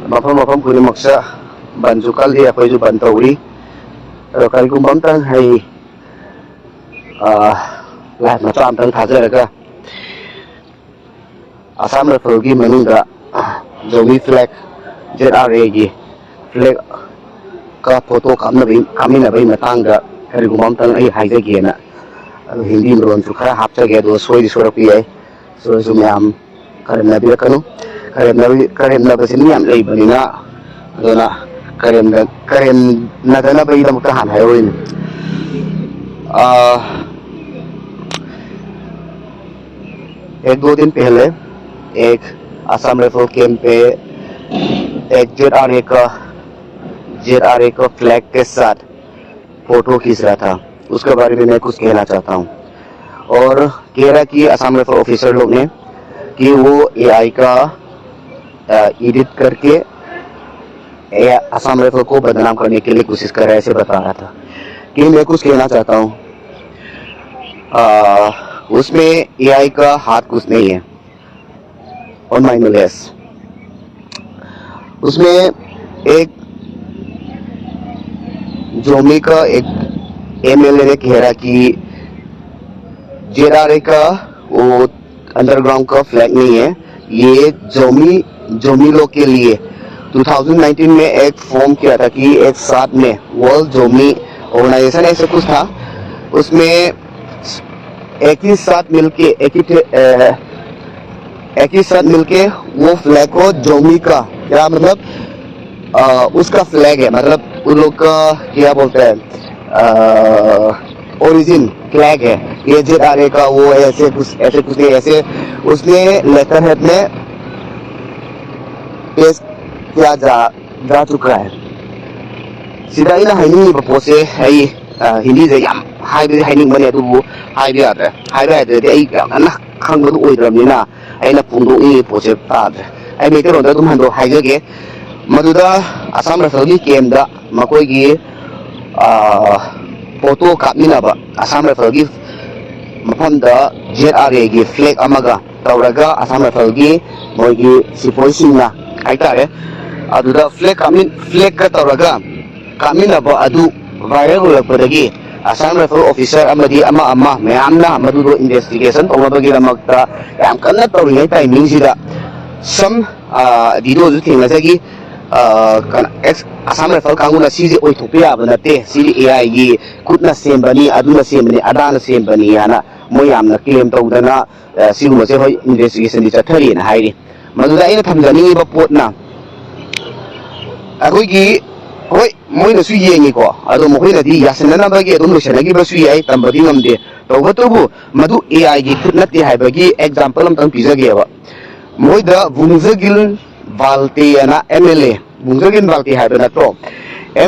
mafam mafam kuni maksa ban su kal hi apai su ban tauri kal kum bam tang hai la ma cham tang thaja ka Assam Rifle gi manung da Zomi flag ZRA gi flag ka photo kamina bai matang da kari kum bam tang ai haija gi na Hindi ron su khara hapcha ge do soi di sora pi ai so su myam karem na bi kanu karem na basin myam lei bani na dona karem na dana bai da mukta han hayoin एक दो दिन पहले एक Assam rifle camp पे एक ZRA का flag के साथ फोटो खींच रहा था। उसके बारे में मैं कुछ कहना चाहता हूँ और कह रहा कि असम राइफल ऑफिसर लोग ने कि वो AI का एडिट करके असम राइफल को बदनाम करने के लिए कोशिश कर रहा है, ऐसे बता रहा था। कि मैं कुछ कहना चाहता हूँ, उसमें AI का हाथ कुछ नहीं है और माइनलेस। उसमें एक जोमी का एक MLA ने कह रहा कि ZRA का वो अंडरग्राउंड का फ्लैग नहीं है, ये जोमी लोग के लिए 2019 में एक फॉर्म किया था कि एक साथ में वर्ल्ड जोमी ऑर्गेनाइजेशन ऐसे कुछ था, उसमें एक ही साथ मिलके वो फ्लैग को जोमी का क्या मतलब उसका फ्लैग है, मतलब उन लोग का क्या बोलते हैं ओरिजिन फ्लैग है ये ZRA का। वो ऐसे कुछ नहीं, ऐसे उसने लेटर हेड में पेश किया जा चुका है। सीधा इन हाइनिंग पोसे है हिंदी से याम हाइबे हाइनिंग बने तो वो हाइबे आता है आई ना खंग बदु ओइद्रमनिना आइना पुंदो इ पोसे तादे आई मेते रोंदा तुम हंदो हाइजगे मदुदा असम राइफल की केम दा मकोई की फोटो कापमिनाबा असम राइफल की मफम दा ZRA की फ्लैग अमगा तौरगा असम राइफल की मोगी सिपोई सिंगना हाइतारे अदुदा फ्लैग का तौरगा कामिनाबा अदु वायरल होलकपदगी असम राइफल ऑफिसर अमदी अमा मैमना मदुदो इन्वेस्टिगेशन तौनबगी रमक्ता याम कन्ना तौरिङै टाइमिंग सिदा सम वीडियो जु थेंगनाजगी असम राइफल कांगुना सीजे ओइथोपे याबा नते सीजे AI गी खुदना सेमबनी अदुना सेमबनी अदाना सेमबनी याना मोय यामना क्लेम तौदना सिगुमसे होय इन्वेस्टिगेशन दि चथरी ना हाइरि मदुदा आइना थमजनी बा पोटना अखोइगी होय मोइनसु येंगिको अदो मोखोइनदि यासननाबगी अदुम लोसनगिबसु याय तंबदि ngamde तौबतुबु मदु AI गी खुद नते हाइबगी एग्जांपल अमतंग पिजगेबा मोइदा बुंगजगिल बाल्टी याना MLA बुंगजगिल बाल्टी हाइबा नत्रो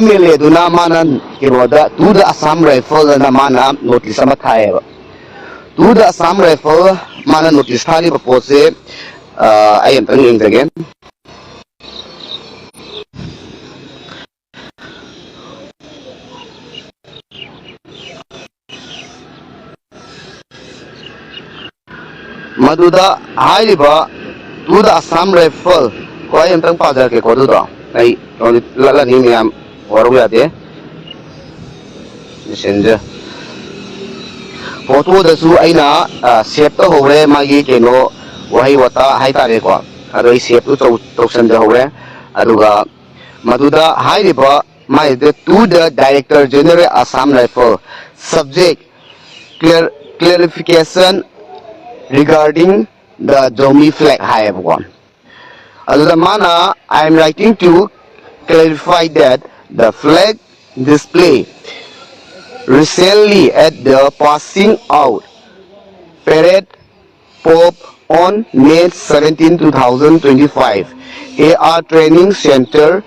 MLA दुना माना केरोदा टू द असम राइफल ना माना नोटिस अमा थायेबा टू द असम राइफल माना नोटिस थालिबा पोसे आई एम तंग येंगजगे मदुदा हाइलिबा टू द असम राइफल को आई एम तंग पाजर के को दुदो आई लला नि मियाम वरु यादे सेंजे फोटो दसु आइना सेव तो होरे मागी केनो वही वता हाइ तारे को अदो सेव तो तोसन द होरे अदुगा मदुदा हाइलिबा माइ द to the director general Assam rifle subject clarification regarding the Zomi flag have one. Other mana, I am writing to clarify that the flag display recently at the passing out parade pop on May 17, 2025, AR Training Center,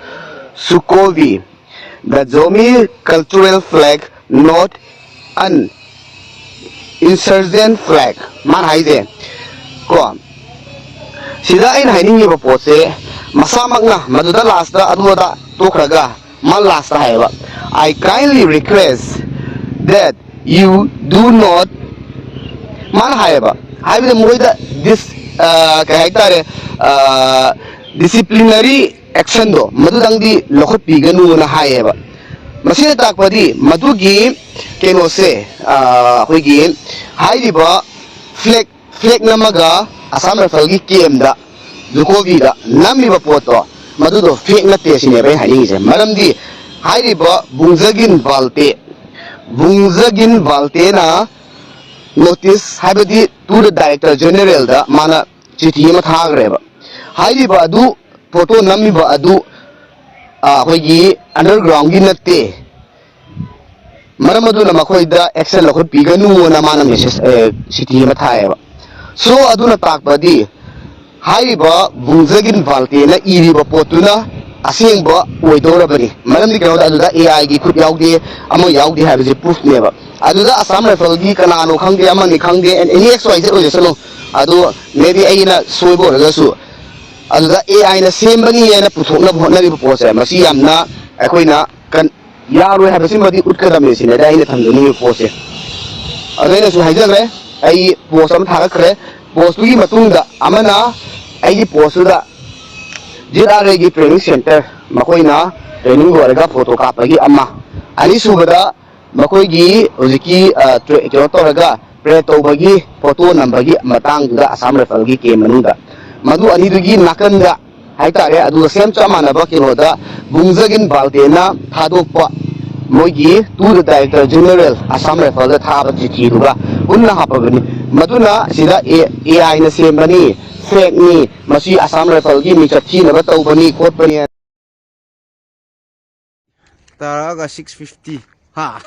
Sukovi. The Zomi cultural flag, not an insurgent flag. Man haide ko sida in haining ba pose masamagna maduda last da aduda tokraga man last haiba. I kindly request that you do not man haiba haiba moida this disciplinary action do madudang di lokot piganu na hayeba masina takpadi madugi keno se hoigi hairiba flag namaga Assam Rifle gi game da Lukovi da namiba poto madudo fake na te sine bai haini se maramdi hairiba bungjagin valte na notice habadi to the director general da mana chithi ma thagreba hairiba adu photo namiba adu hoigi underground gi natte maram adu na makhoi da action lokot piganu na mana message chithi ma thaeba so aduna takpadi hairiba bungjagin valte na iriba potuna asengba oidorabani maramdi kano da aduda AI gi khut yaugde amo yaugde habje proof neba aduda Assam Rifle gi kanano khangde amani khangde and any xyz ojesano adu maybe aina soibo ragasu aduda AI na sembani na puthokna bhotnari pose masi yamna akoina kan yaroi habasi madi utkadam sine da aina thamdani pose adaina su haijagre ai post am thagakre post gi matungda amana ai post da JRA gi training center makoina training loraga photo kapagi amma ani subada makoi gi hojiki kyo toraga pre tobagi photo nambagi matang da Assam Rifle gi ke manuda madu ani dugi nakanda haitare adu sem chamana ba kilo da bungjagin baldena thadokpa moigi to the director general Assam Rifle da thaba chithi duga unna hapagani maduna sida AI na sembani fake ni masi Assam Rifle gi mi chathi na ba tawbani khotbani Taraga 650 ha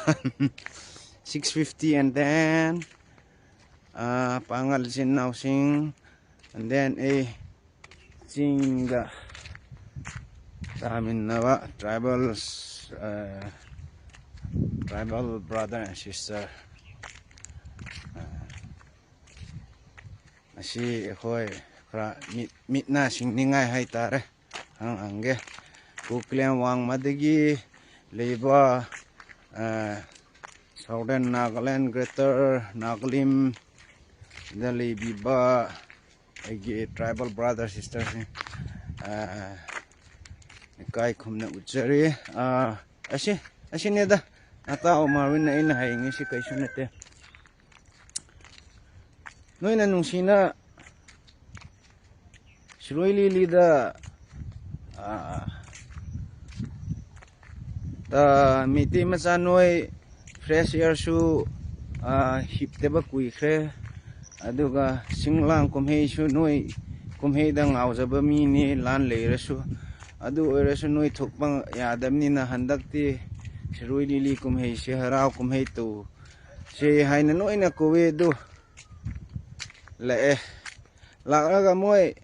650 and then pangal sin now sing and then a sing the nawa tribal brother and sister asi hoi kra mit na sing ningai hai tare ang angge kuklian wang madagi leba Southern Nagaland Greater Nagalim the Lebiba tribal brothers sisters kai khumna uchari asi neda ata umarwin na ina haingi si kaisu nate noina nungsina Shiroi Lili da miti macha noi fresh air su hipteba kuikre aduga singlang kumhei su noi kumhei da ngaujaba mi ni lan leirasu adu oirasu noi thokpang yadamni na handakti Shiroi Lili kumhei se harau kumhei tu se haina noi na kowe du le lagaga moi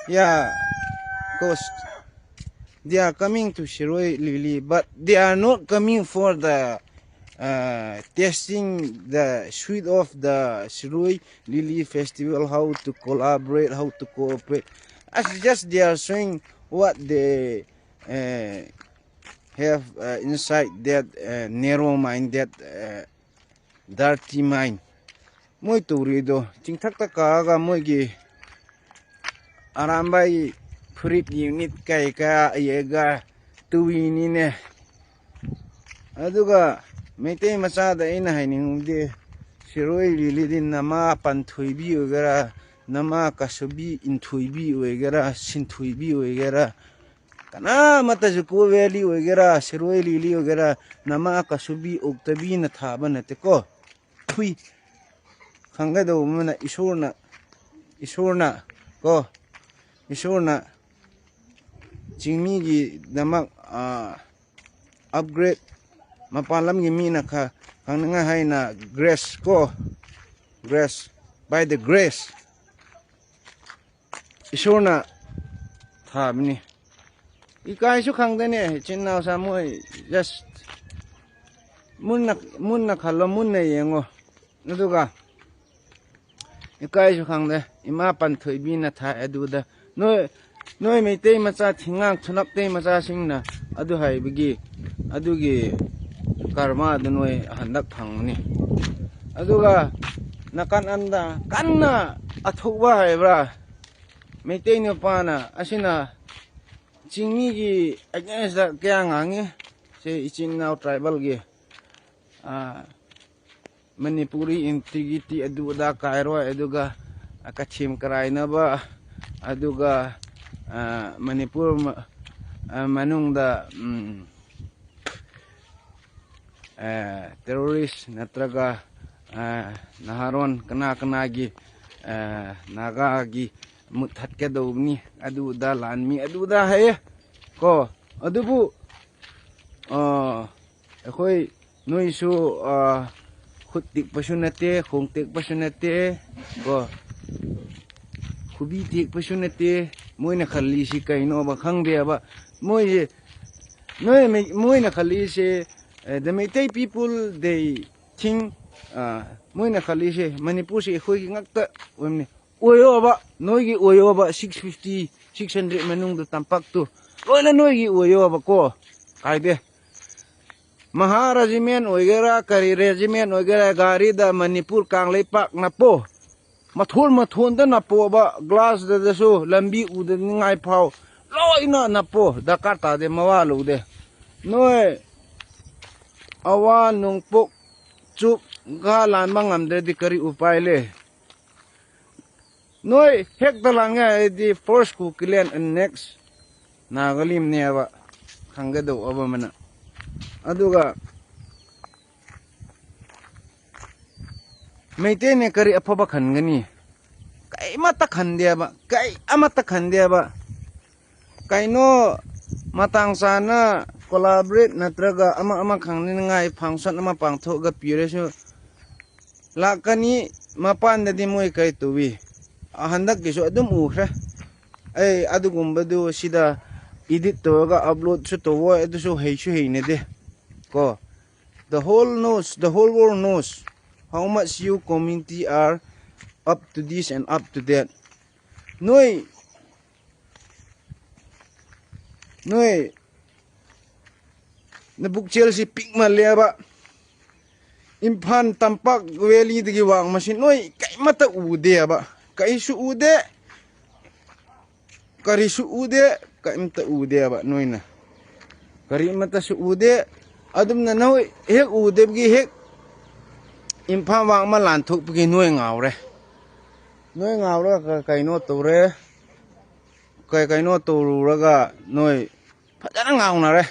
ya coast they are coming to Shiroi Lili, but they are not coming for the testing the suite of the Shiroi Lili festival, how to collaborate, how to cooperate. As just they are showing what they have inside that narrow mind, that dirty mind. Moi to rido, ting tak kaga moi gi arambai Furit unit kay ka yega tuwini ne aduga mete masada ina hainingdi Shiroi Lili din nama panthuibi ogara nama kasubi inthuibi ogara sinthuibi ogara kana mata juko valley ogara Shiroi Lili ogara nama kasubi oktabi na thaba nate ko thui khanga do mana isorna ko isorna Jingmi gi damak upgrade mapalam gi mina kha khananga haina grace ko grace by the grace isorna thabni ikai su khangdane chinnaw sa moi just munna khalo munna yengo nuduga ikai su khangde ima pan thoibi na tha aduda noi meitei macha thingang thunak tei macha singna adu haibigi adugi karma adu noi handak thangni aduga nakan anda kanna athukwa haibra meitei no pana asina चिंगी की against क्या ngangi से इचिन नाउ tribal की Manipuri integrity अदुदा कायरो अदुगा कचिम कराइनबा अदुगा मणिपुर मनुंगदा terrorist natraga naharon kana gi naga gi muthat ke dawni adu da lanmi adu da haye ko adubu khoi noi su khut tik pasunate khong tik pasunate ko khubi tik pasunate moina khalli si kaino ba khangde ba moi moina khalli se the Meitei people they think moina khali se Manipur se khoi ngakta wemni oyo ba noi gi oyo ba 650 600 manung da tampak tu loina noi gi oyo ba ko kaide maha regiment oigera kari regiment oigera gari da Manipur kanglei pak napo mathon da napo ba glass da so lambi u da ngai phau loina napo dakar ta de mawa lu de noi awa nungpok chup ga lan mangam de di kari upai le noi hek dalanga di first ku kilen and next nagalim ne aba khanga do aba mana aduga meite ne kari apaba khangani kai mata khande aba kai amata khande aba kaino matang sana collaborate natraga ama khangni ngai function ama pangtho ga pire su lakani mapan da moi kai tuwi ahandak gisu adum ukhra ai adugumba du sida edit to ga upload su to wo edu su heine de ko the whole world knows how much you community are up to this and up to that noi na buk Chelsea pik maleba impan tampak valley digi wang masin noi kai mata ude ba kai su ude kari su ude kai mata ude ba noi na kari mata su ude adum na noi hek ude gi hek impan wang ma lan thuk gi noi ngawre kai no tore kai no toru raga noi phajana ngawna re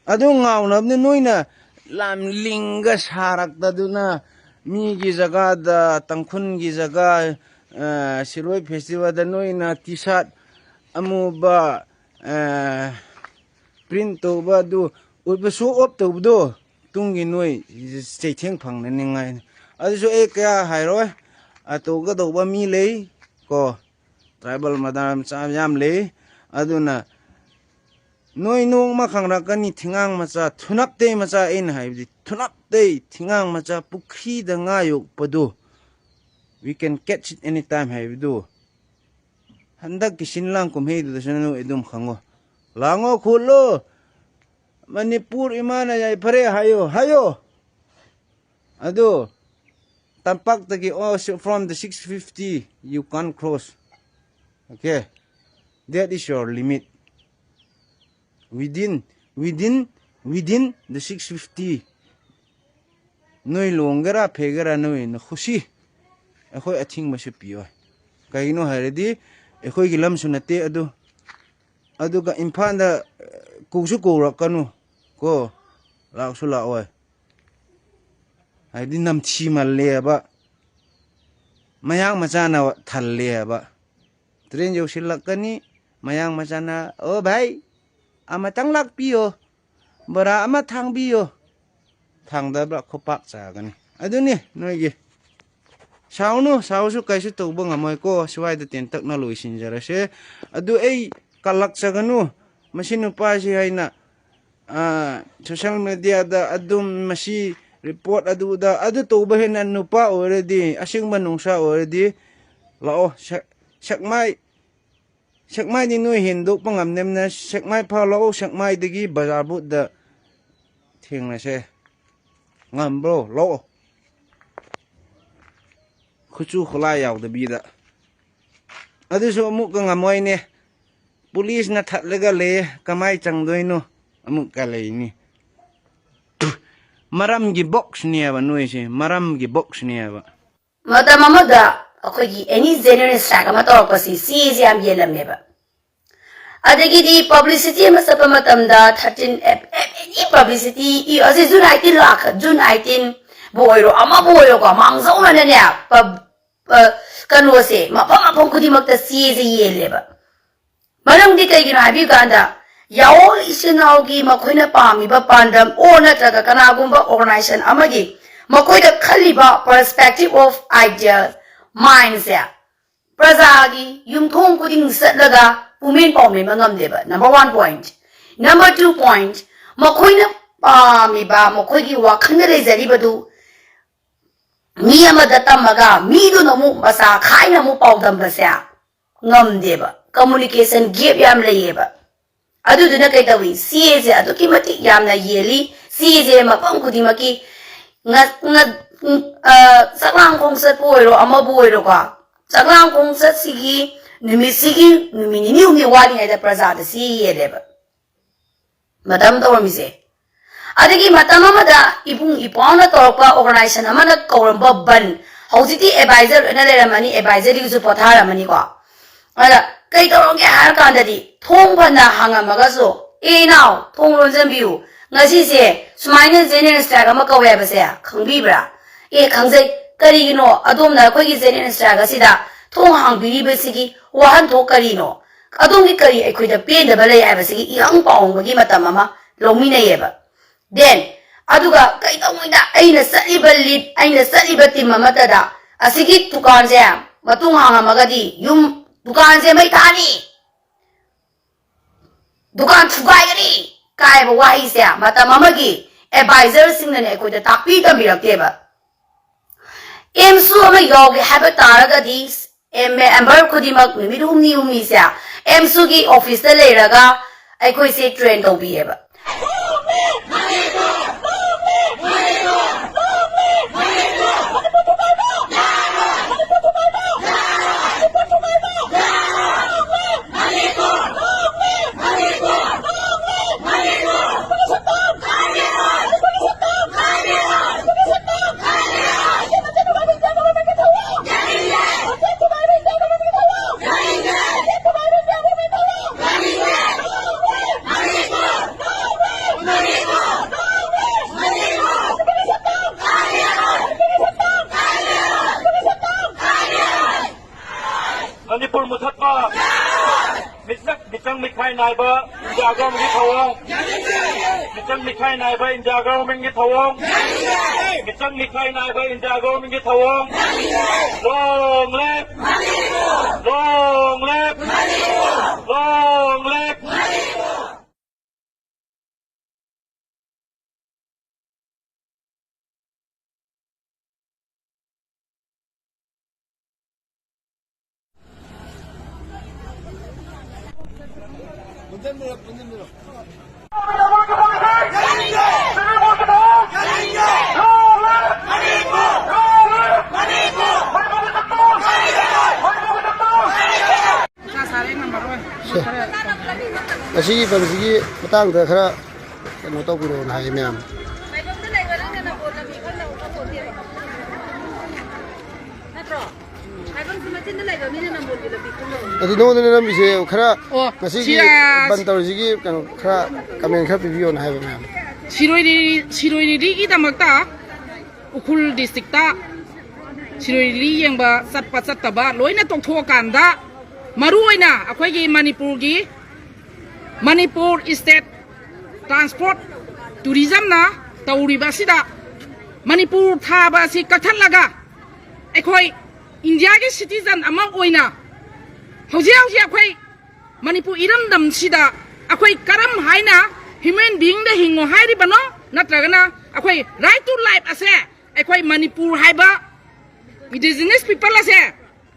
adu ngawnabne noina lam linga sarakta duna mi gi jaga da tangkhun gi jaga siroi festival da noina t-shirt amuba print to ba du uba show up to do tungi noi cheitheng phangna ningai adu so e kya hairoi ato ga do ba mi lei ko tribal madam cha yam lei aduna noi nong ma khangra kani thingang macha thunap te macha in haibdi thunap te thingang macha pukhi da nga yok padu we can catch it anytime haibdu handak kisinlang kum hei du sanu edum khango lango khulo Manipur imana yai pare hayo adu tampak tagi from the 650 you can't cross okay that is your limit within the 650 noi longera phegera noi na khushi akhoi athing ma se piyo kaino haredi akhoi gilam sunate adu ga imphal da kusu ko rakanu ko laksu la oi haidi nam chi mal le ba mayang machana thal le ba train jo silakani mayang machana o bhai ama tanglak piyo bara ama thang biyo thang da bra khopak cha gani aduni noi gi sausu kaisu to bang amoi ko swai da ten tak na loi sin jara se adu ei kalak cha ganu masinu pa si haina social media da adum masi report adu to ba hen an nupa already asing manungsa already lao sakmai ni noi hinduk pangam nem na sakmai pha lao sakmai digi bazar bu da thing na se ngam bro lo khuchu khula yaw da bi da adu so mu ka ngamoi ne police न थटलगा ले कमाई चंगदोइनो अमुक का लेनी मरम की box नियाबा noise मरम की बॉक्स नियाबा मतम अमदा अखोगी एनी जेन्युइन स्ट्राइक अमा तौरपसी सीजे याम येलमनेबा अदगिदी पब्लिसिटी अमा सप मतमदा 13 एनी पब्लिसिटी इ असे जून 18 लाख जून 18 बोइरो अमा बोइरो को मांगजौना ने पब कनोसे मफम मफम खुदिमक्ता सीजे येलेबा मरमदी कइगिनो हाबि गांदा याओल इसिनाओगी मखोइना पामिबा पांडम ओ नत्रगा कनागुंबा ऑर्गेनाइजेशन अमगी मखोइदा खलिबा पर्सपेक्टिव ऑफ आइडिया माइंड्स या प्रजागी युमथोंग खुदिंग सतलगा पुमेन पाउमे मंगमदेबा नंबर 1 पॉइंट नंबर 2 पॉइंट मखोइना पामिबा मखोइगी वाखंद लेजरिबदु मी अमदा तमगा मीदु नमु मसा खाइना मु पाउदम बस्या ngамदेबा कम्युनिकेशन गैप याम लेयेबा अदुदुना कई तवी सीएजे अदुकी मति यामना येली सीएजे मफम खुदिमकी सकलांग खोंसत पोइरो अमा बोइरो का सकलांग खोंसत सिगी निमिसिगी निमिनि उमि वाली है प्रजाद सी येलेबा मतम तोरमिसे अदगी मतम अमदा इपुंग इपावना तोरपा ऑर्गेनाइजेशन अमना कौरंबा बन हौजिती एडवाइजर न लेरमनी एडवाइजरी जु पथारमनी को अदा कई तोरंगे हार कांददी थोंग फना हांगमगसो ए now थोंग लोंजनबियु ngasi sumaina genuine strike ama kawe base khangbibra e khangjai karigino adomna khoi gi genuine strike asida thong hangbiri besigi wahan tho karino adongi kari akhoi da pe da balai ai besigi yang paung bagi matam ama lomi na yeba then aduga kai tawina aina saliba tim mata da asigi tukan je matung hanga magadi yum dukan je mai tani dukan thugai gari काय वाही से मतम अमगी adviser सिंगने कोइदा ताकपी तबिरक्तेबा एमसु अमा योगे हैब तारगदी amber खुदिमक निमिद हुमनी हुमनी से एमसु की office ता लेरगा अखोइ से ट्रेन तौबिएबा मणिपुर मुथक्का मिचंग मिखाई नाइबा इंडिया गवर्नमेंट की थवों मिचंग मिखाई नाइबा इंडिया गवर्नमेंट की थवों मिचंग मिखाई नाइबा इंडिया गवर्नमेंट की थवों long live long live long live असी पबजी मतंग दा खरा कनो तो गुरो नाय मैम अदि नो न मिसे खरा मसी की बंतर जी कनो खरा कमेंट खरा पिबियो ना है मैम सिरोइरी की दमकता उखुल डिस्ट्रिक्ट ता सिरोइरी यंबा सत्पा सत्तबा लोइना तोंथोकांदा मरुइना अखोइगी मणिपुर स्टेट ट्रांसपोर्ट टूरिज्म ना तौरीबासिदा मणिपुर थाबासी कथलगा अखोइ इंडिया के सिटीजन अमा ओइना हौजे अखोइ मणिपुर इरमदम सिदा अखोइ करम हाइना ह्यूमन बीइंग द हिंगो हाइरिबनो नत्रगना अखोइ राइट टू लाइफ असे अखोइ मणिपुर हाइबा इंडिजिनस पीपल असे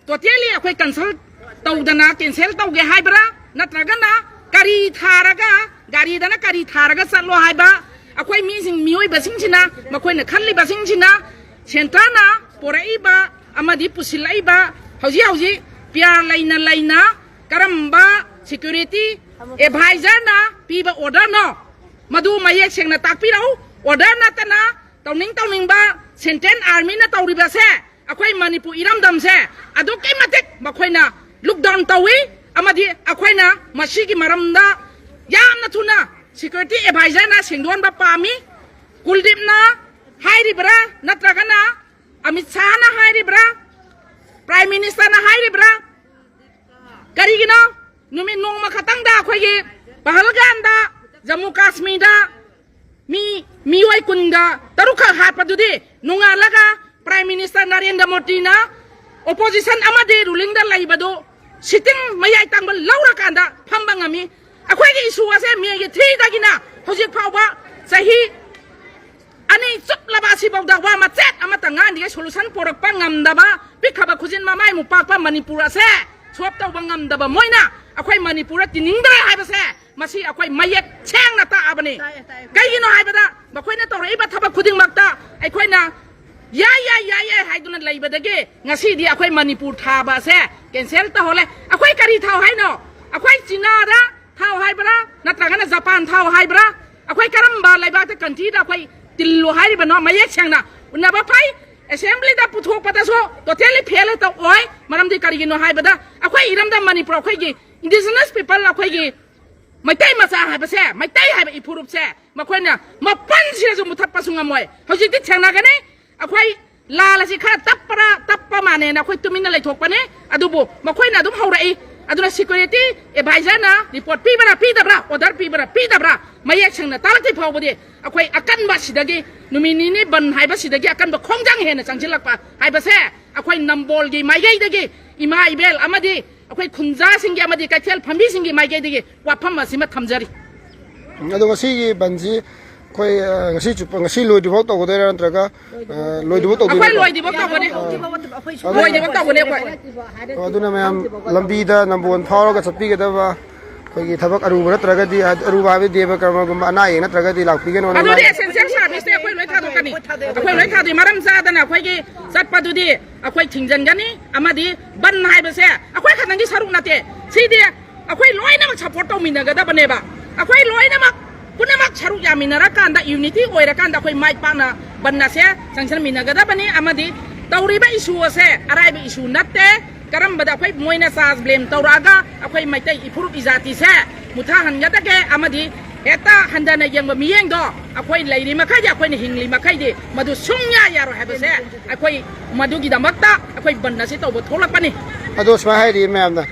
टोटली अखोइ कंसल्ट तौदना कैंसिल तौगे हाइबरा नत्रगना करी थारगा गाड़ी दना करी थारगा चलो हाइबा अखोइ मीसिंग मियोइ बसिंगसिना मखोइना खल्ली बसिंगसिना सेंटरना पोराइबा अमदी पुसिलाइबा हौजी प्यार लाइना करम्बा security advisor na piba order no madu mayek sengna takpirau order na tana tauning ba senten army na tauriba se akhoi manipur iramdam se adu ke matek makhoi na look down tawi amadi akhoi na masigi maramda yamna thuna security advisor na sengdon ba pami kuldip na hairibra natragana amit shah na hairibra prime minister na hairibra karigino numi nongma khatang da akhoi gi pahalgan da jammu kashmir da mi wai kunga taruka hapadudi nunga laga prime minister Narendra Modi na opposition amade ruling da laibado sitting mayai tangbal laura kanda phambangami akhoi gi issue ase mi gi thi dagina hojik phawba sahi ani chup laba si bawda wa ma chet amata nga ni solution porak pa ngamdaba pikhaba khujin ma mai mu pak pa manipur ase swap taw bangam daba moina akhoi manipur tiningda haibase masi akhoi mayek cheng na ta abani kaigino haibada bakhoi na tawrei ba thaba khuding makta akhoi na ya haiduna laibadage ngasi di akhoi manipur thaba se cancel ta hole akhoi kari thau haino akhoi china da thau haibra natragana japan thau haibra akhoi karamba laiba ta country da akhoi tillo haiba no mayek cheng na unaba phai assembly da puthok pata so totally fail ta oi maram di karigino haibada akhoi iramda manipur akhoi gi indigenous people akhoi gi maitai macha haiba se maitai haiba ipurup se makhoi na mapan se ju muthap pasunga moi hojik ti chengna gane akhoi lala si kha tappa mane na akhoi tumina lai thok pane adubu makhoi na dum haurai aduna security advisor na report pi dabra order pi dabra mayek chengna talati phawbodi akhoi akan ba sidagi numini ni ban haiba sidagi akan ba khongjang hena changchilakpa haiba se akhoi nambol gi maigai dagi ima ibel amadi akhoi khunja singi amadi kaithel phambi singi maigai dagi wafam asima thamjari ado ngasi gi banji khoi ngasi chup ngasi loi dibok to godera antraga loi dibok to akhoi loi dibok to bane loi dibok to bane akhoi aduna mayam lambi da nambon phawra chappi ga da khoi thabak aruba natragadi aruba be deba karma gum ana ye natragadi lakpi ge no adu de essential service te akhoi loi thadu kani akhoi loi thadu maram sa dana akhoi gi satpa du di akhoi thingjan gani amadi ban hai ba se akhoi khanang gi saruk nate si de akhoi loi na support to min ga da bane ba akhoi loi na mak punamak saruk ya minara kanda unity oira kanda akhoi mai pa na ban na se sanction min ga da bane amadi tauri ba issue se arai ba issue natte karam bada akhoi moina sas blame tauraga akhoi maitai ipurup izati se mutha hanga take amadi eta handana yengba miyeng do akhoi lairi makai akhoi ni hingli makai de madu sungya yaro habe se akhoi madu gi damakta akhoi banna se tawbo tholakpani ado sma hai ri ma'am na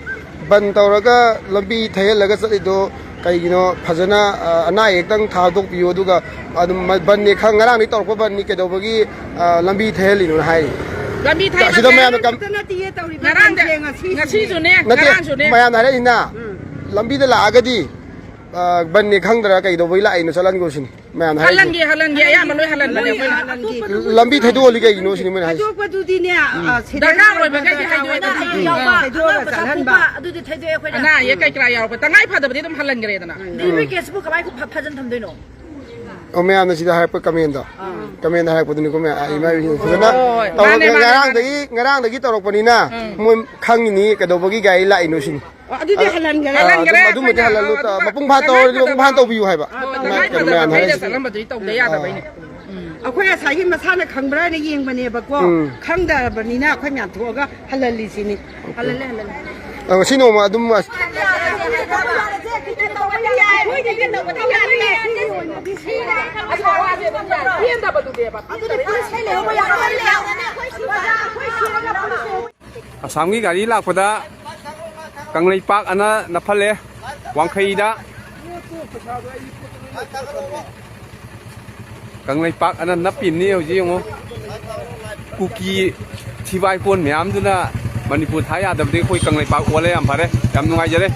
ban tawraga lambi thayelaga chalido kaigino phajana ana ekdang thadok piyo duga adum ban ni khang ngarang ni torpa ban ni kedobagi lambi thayelino hai lambi thai sida ma'am kam ngarang de ngasi ju ne ngarang ju ne ma'am na ina lambi da la agadi ban ni khang dara kaidobagi la ino chalan go sini ma'am hai halan ge ya maloi halan bane lambi thaido li kai no sini ma'am hai daga roi ba kai hai do ana ye kai kra yaw ba tangai phadabdi dum halan gare dana o ma'am na sida hai pa comment hai poduni ko me ai mai fujana ngarang dagi torok panina mo khangini kadobagi gai la ino sini adudi halan gare adu me halan lu ta mapung pha to biu hai ba ma'am hai salam ba dei taw de ya da bai ne akhoi asai masana khangbra ne yengba ne ba ko khangda bani na akhoi myam thoga halali sini halal sino ma adum Asamgi gari lakpada Kanglei Park ana napale Wangkhaida Kanglei Park ana napin ni hoji ngo kuki thibai kon myam duna Manipur thaya dabde koi Kanglei Park wale am phare yam nungai jare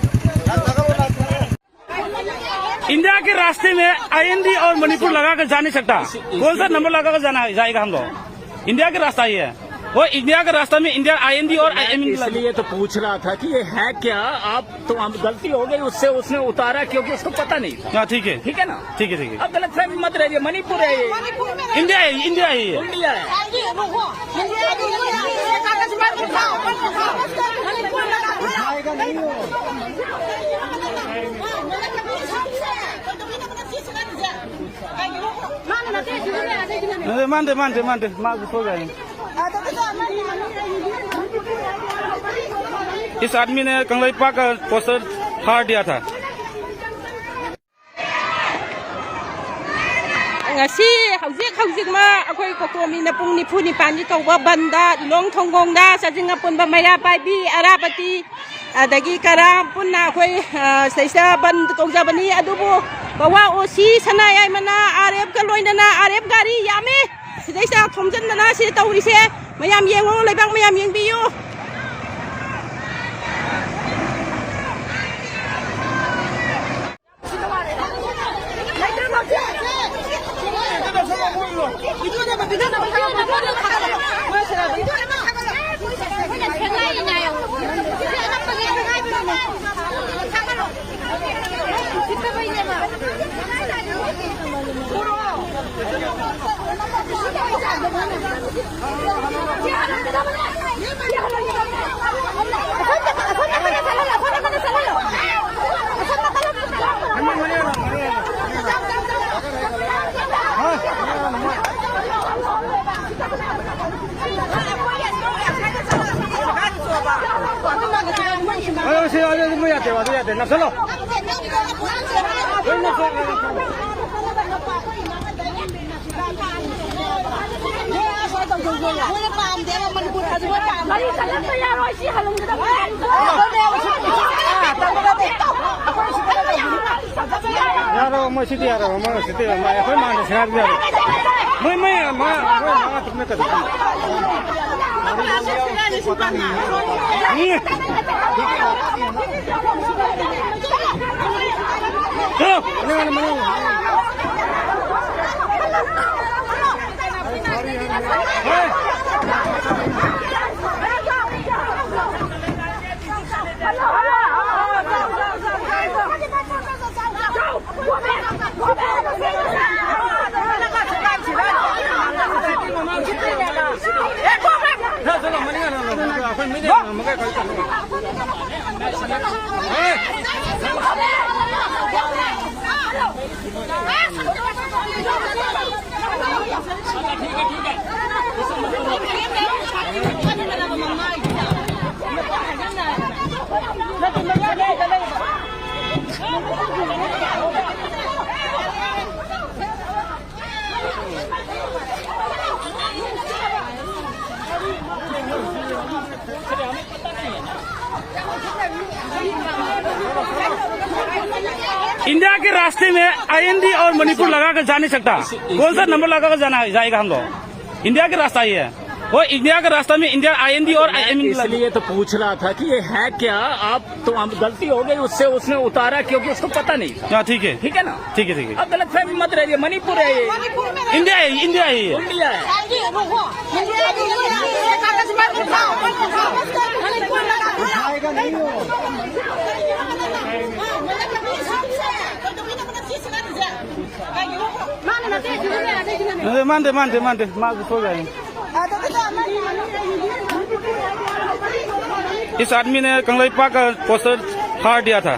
India के रास्ते में IND और मणिपुर लगा कर जा नहीं सकता कौन सा नंबर लगा कर जाना जाएगा हम लोग इंडिया का रास्ता ही है वो इंडिया का रास्ता में इंडिया आईएनडी और इसलिए तो पूछ रहा था कि ये है क्या आप तो हम गलती हो गई उससे उसने उतारा क्योंकि उसको पता नहीं हाँ ठीक है ना ठीक है अब गलत फहमी मत रहिए मणिपुर है ये इंडिया है इंडिया है इंडिया है मानते मानते मानते माँ सो गए। इस आदमी ने कंगलईपा का पोस्टर फाड़ दिया था। ngasi hauzik ma akoi kokomi na pung ni phuni pani tawba banda long thonggongda sajinga punba maya paibi arapati adagi karam punna akoi saisa band kongjabani adubu bawa osi sanayai mana arep ka loinana arep gari yame sidaisa thomjandana si tawrise mayam yengo leibang mayam yengbiyu यारो मैं city आ रहा हूँ मैं city मैं कोई मान से यार मैं तुमने कर दिया इंडिया के रास्ते में आईएनडी और मणिपुर लगाकर जा नहीं सकता। कौन सा नंबर लगाकर जाना जाएगा हम लोग? इंडिया का रास्ता ही है वो। इंडिया का रास्ता में इंडिया आईएनडी और इसलिए तो पूछ रहा था कि ये है क्या। आप तो गलती हो गई उससे, उसने उतारा क्योंकि उसको पता नहीं। हाँ ठीक है ना, ठीक है ठीक है। अब गलत फहमी मत रहिए। मणिपुर है ये, इंडिया है, इंडिया है ये। इंडिया है। मानते मानते मानते माँ सो गए। इस आदमी ने कंगलईपा का पोस्टर फाड़ दिया था।